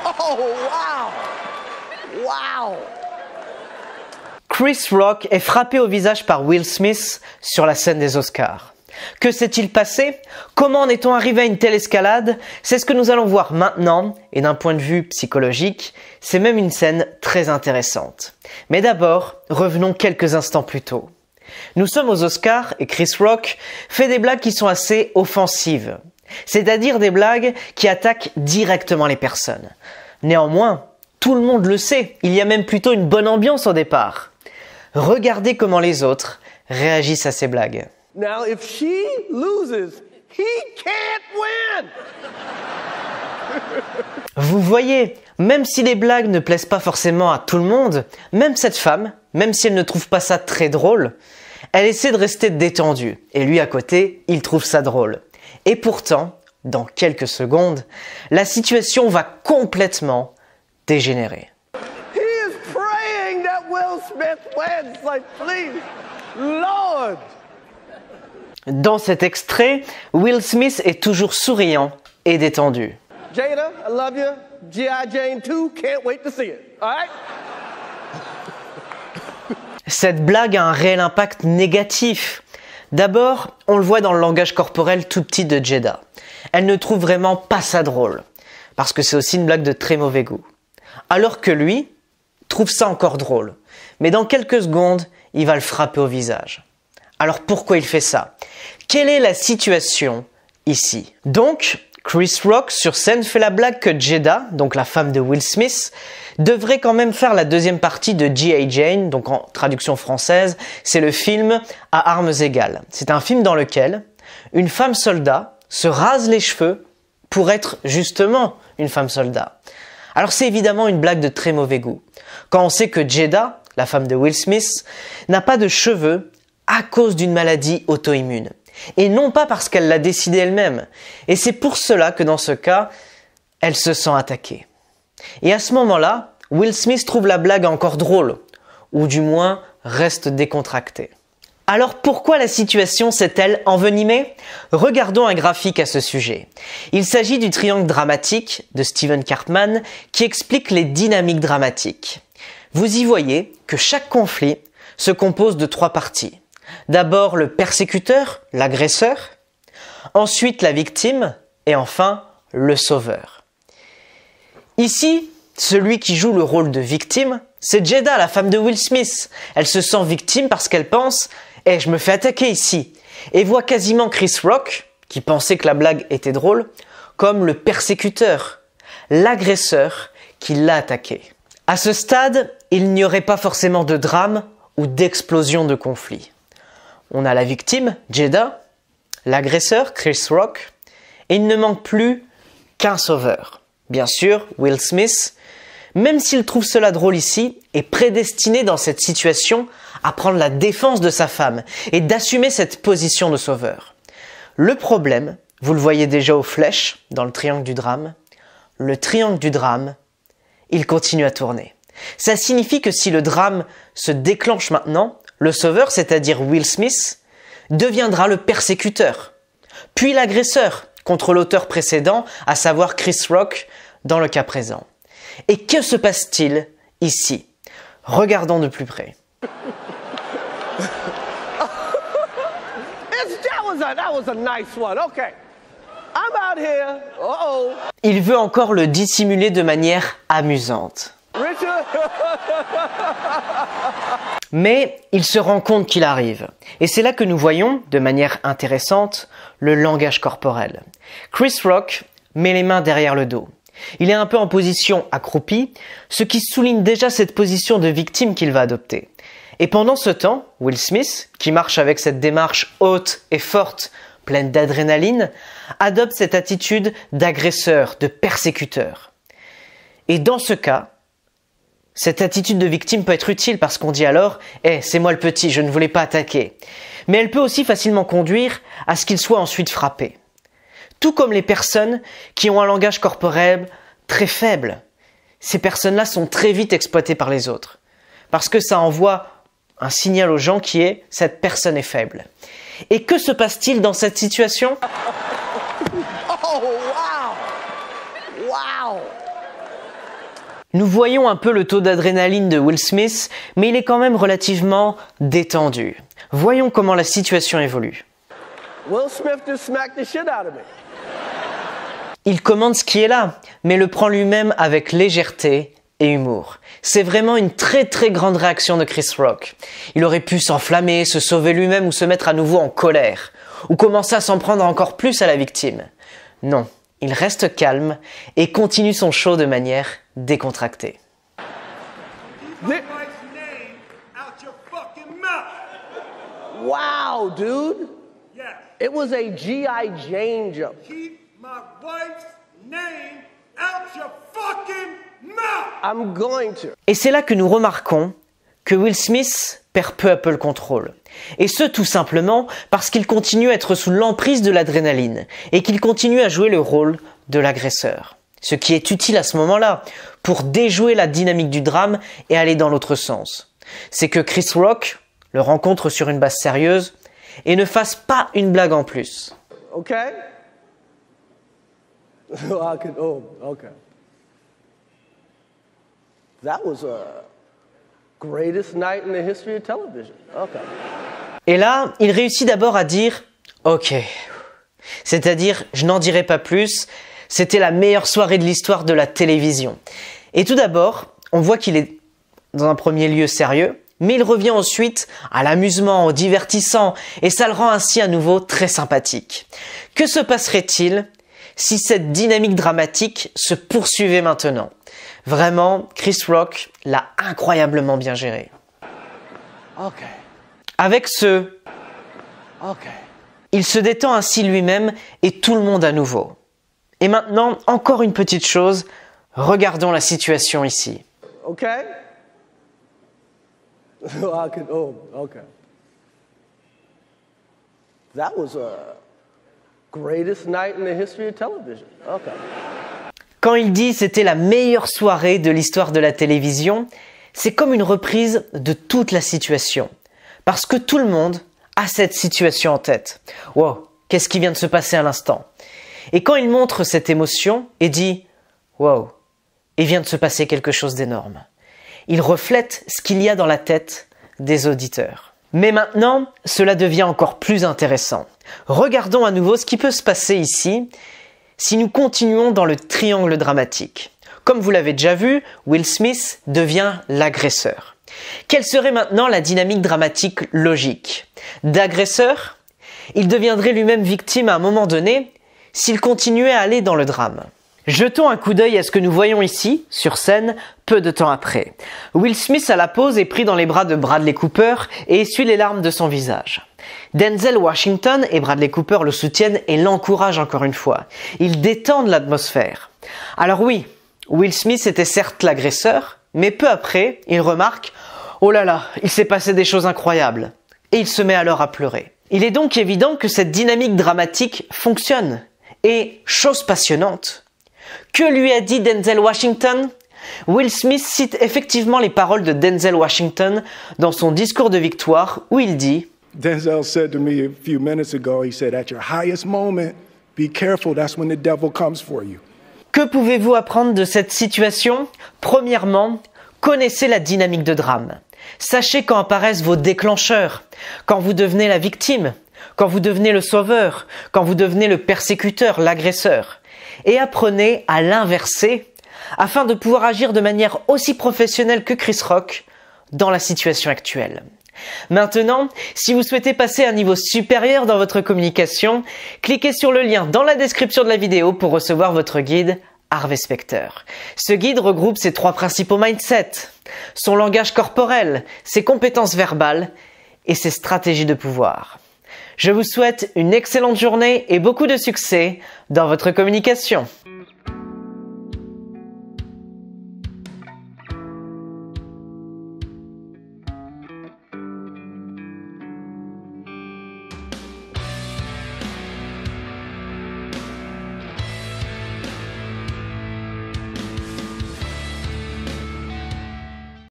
Oh, wow! Wow! Chris Rock est frappé au visage par Will Smith sur la scène des Oscars. Que s'est-il passé? Comment en est-on arrivé à une telle escalade? C'est ce que nous allons voir maintenant, et d'un point de vue psychologique, c'est même une scène très intéressante. Mais d'abord, revenons quelques instants plus tôt. Nous sommes aux Oscars et Chris Rock fait des blagues qui sont assez offensives, c'est-à-dire des blagues qui attaquent directement les personnes. Néanmoins, tout le monde le sait, il y a même plutôt une bonne ambiance au départ. Regardez comment les autres réagissent à ces blagues. Now, if she loses, he can't win! Vous voyez, même si les blagues ne plaisent pas forcément à tout le monde, même cette femme, même si elle ne trouve pas ça très drôle, elle essaie de rester détendue. Et lui à côté, il trouve ça drôle. Et pourtant, dans quelques secondes, la situation va complètement dégénérer. He is praying that Will Smith wins. Like, please, Lord! Dans cet extrait, Will Smith est toujours souriant et détendu. Jada, I love you. G.I. Jane 2, can't wait to see it. All right? Cette blague a un réel impact négatif. D'abord, on le voit dans le langage corporel tout petit de Jada. Elle ne trouve vraiment pas ça drôle, parce que c'est aussi une blague de très mauvais goût. Alors que lui trouve ça encore drôle, mais dans quelques secondes, il va le frapper au visage. Alors pourquoi il fait ça? Quelle est la situation ici? Donc, Chris Rock sur scène fait la blague que Jada, donc la femme de Will Smith, devrait quand même faire la deuxième partie de G.I. Jane, donc en traduction française, c'est le film à armes égales. C'est un film dans lequel une femme soldat se rase les cheveux pour être justement une femme soldat. Alors c'est évidemment une blague de très mauvais goût. Quand on sait que Jada, la femme de Will Smith, n'a pas de cheveux à cause d'une maladie auto-immune. Et non pas parce qu'elle l'a décidé elle-même. Et c'est pour cela que dans ce cas, elle se sent attaquée. Et à ce moment-là, Will Smith trouve la blague encore drôle, ou du moins reste décontracté. Alors pourquoi la situation s'est-elle envenimée? Regardons un graphique à ce sujet. Il s'agit du triangle dramatique de Stephen Karpman qui explique les dynamiques dramatiques. Vous y voyez que chaque conflit se compose de 3 parties. D'abord le persécuteur, l'agresseur, ensuite la victime et enfin le sauveur. Ici, celui qui joue le rôle de victime, c'est Jada, la femme de Will Smith. Elle se sent victime parce qu'elle pense « Eh, je me fais attaquer ici » et voit quasiment Chris Rock, qui pensait que la blague était drôle, comme le persécuteur, l'agresseur qui l'a attaqué. À ce stade, il n'y aurait pas forcément de drame ou d'explosion de conflit. On a la victime, Jada, l'agresseur, Chris Rock, et il ne manque plus qu'un sauveur. Bien sûr, Will Smith, même s'il trouve cela drôle ici, est prédestiné dans cette situation à prendre la défense de sa femme et d'assumer cette position de sauveur. Le problème, vous le voyez déjà aux flèches dans le triangle du drame, le triangle du drame, il continue à tourner. Ça signifie que si le drame se déclenche maintenant, le sauveur, c'est-à-dire Will Smith, deviendra le persécuteur, puis l'agresseur contre l'auteur précédent, à savoir Chris Rock dans le cas présent. Et que se passe-t-il ici? Regardons de plus près. That was a nice one. Okay. I'm out here. Uh-oh. Il veut encore le dissimuler de manière amusante. Richard. Mais il se rend compte qu'il arrive. Et c'est là que nous voyons, de manière intéressante, le langage corporel. Chris Rock met les mains derrière le dos. Il est un peu en position accroupie, ce qui souligne déjà cette position de victime qu'il va adopter. Et pendant ce temps, Will Smith, qui marche avec cette démarche haute et forte, pleine d'adrénaline, adopte cette attitude d'agresseur, de persécuteur. Et dans ce cas, cette attitude de victime peut être utile parce qu'on dit alors « Eh, c'est moi le petit, je ne voulais pas attaquer ». Mais elle peut aussi facilement conduire à ce qu'il soit ensuite frappé. Tout comme les personnes qui ont un langage corporel très faible. Ces personnes-là sont très vite exploitées par les autres. Parce que ça envoie un signal aux gens qui est « cette personne est faible ». Et que se passe-t-il dans cette situation? Oh, wow! Wow! Nous voyons un peu le taux d'adrénaline de Will Smith, mais il est quand même relativement détendu. Voyons comment la situation évolue. Will Smith just smacked the shit out of me. Il commande ce qui est là, mais le prend lui-même avec légèreté et humour. C'est vraiment une très très grande réaction de Chris Rock. Il aurait pu s'enflammer, se sauver lui-même ou se mettre à nouveau en colère, ou commencer à s'en prendre encore plus à la victime. Non, il reste calme et continue son show de manière décontractée. Wow, dude. Yes. It was a G.I. Jane jump. Keep my wife's name out your fucking mouth. I'm going to. Et c'est là que nous remarquons que Will Smith perd peu à peu le contrôle. Et ce tout simplement parce qu'il continue à être sous l'emprise de l'adrénaline et qu'il continue à jouer le rôle de l'agresseur. Ce qui est utile à ce moment-là pour déjouer la dynamique du drame et aller dans l'autre sens. C'est que Chris Rock le rencontre sur une base sérieuse et ne fasse pas une blague en plus. Okay? Okay. That was a greatest night in the history of television. Okay. Et là, il réussit d'abord à dire « Ok ». C'est-à-dire, je n'en dirai pas plus, c'était la meilleure soirée de l'histoire de la télévision. Et tout d'abord, on voit qu'il est dans un premier lieu sérieux, mais il revient ensuite à l'amusement, au divertissant, et ça le rend ainsi à nouveau très sympathique. Que se passerait-il si cette dynamique dramatique se poursuivait maintenant? Vraiment, Chris Rock l'a incroyablement bien géré. Okay. Avec ce Okay. il se détend ainsi lui-même et tout le monde à nouveau. Et maintenant, encore une petite chose, regardons la situation ici. Okay? Okay. That was a greatest night in the history of television. Okay. Quand il dit c'était la meilleure soirée de l'histoire de la télévision, c'est comme une reprise de toute la situation. Parce que tout le monde a cette situation en tête. Wow, qu'est-ce qui vient de se passer à l'instant? Et quand il montre cette émotion et dit wow, il vient de se passer quelque chose d'énorme. Il reflète ce qu'il y a dans la tête des auditeurs. Mais maintenant, cela devient encore plus intéressant. Regardons à nouveau ce qui peut se passer ici si nous continuons dans le triangle dramatique. Comme vous l'avez déjà vu, Will Smith devient l'agresseur. Quelle serait maintenant la dynamique dramatique logique? D'agresseur, il deviendrait lui-même victime à un moment donné s'il continuait à aller dans le drame. Jetons un coup d'œil à ce que nous voyons ici, sur scène, peu de temps après. Will Smith à la pause est pris dans les bras de Bradley Cooper et essuie les larmes de son visage. Denzel Washington et Bradley Cooper le soutiennent et l'encouragent encore une fois. Ils détendent l'atmosphère. Alors oui, Will Smith était certes l'agresseur, mais peu après, il remarque « Oh là là, il s'est passé des choses incroyables » et il se met alors à pleurer. Il est donc évident que cette dynamique dramatique fonctionne. Et, chose passionnante, que lui a dit Denzel Washington? Will Smith cite effectivement les paroles de Denzel Washington dans son discours de victoire où il dit Denzel said to me a few minutes ago, he said, at your highest moment, be careful, that's when the devil comes for you. Que pouvez-vous apprendre de cette situation? Premièrement, connaissez la dynamique de drame. Sachez quand apparaissent vos déclencheurs, quand vous devenez la victime, quand vous devenez le sauveur, quand vous devenez le persécuteur, l'agresseur. Et apprenez à l'inverser afin de pouvoir agir de manière aussi professionnelle que Chris Rock dans la situation actuelle. Maintenant, si vous souhaitez passer à un niveau supérieur dans votre communication, cliquez sur le lien dans la description de la vidéo pour recevoir votre guide Harvey Specter. Ce guide regroupe ses 3 principaux mindsets, son langage corporel, ses compétences verbales et ses stratégies de pouvoir. Je vous souhaite une excellente journée et beaucoup de succès dans votre communication.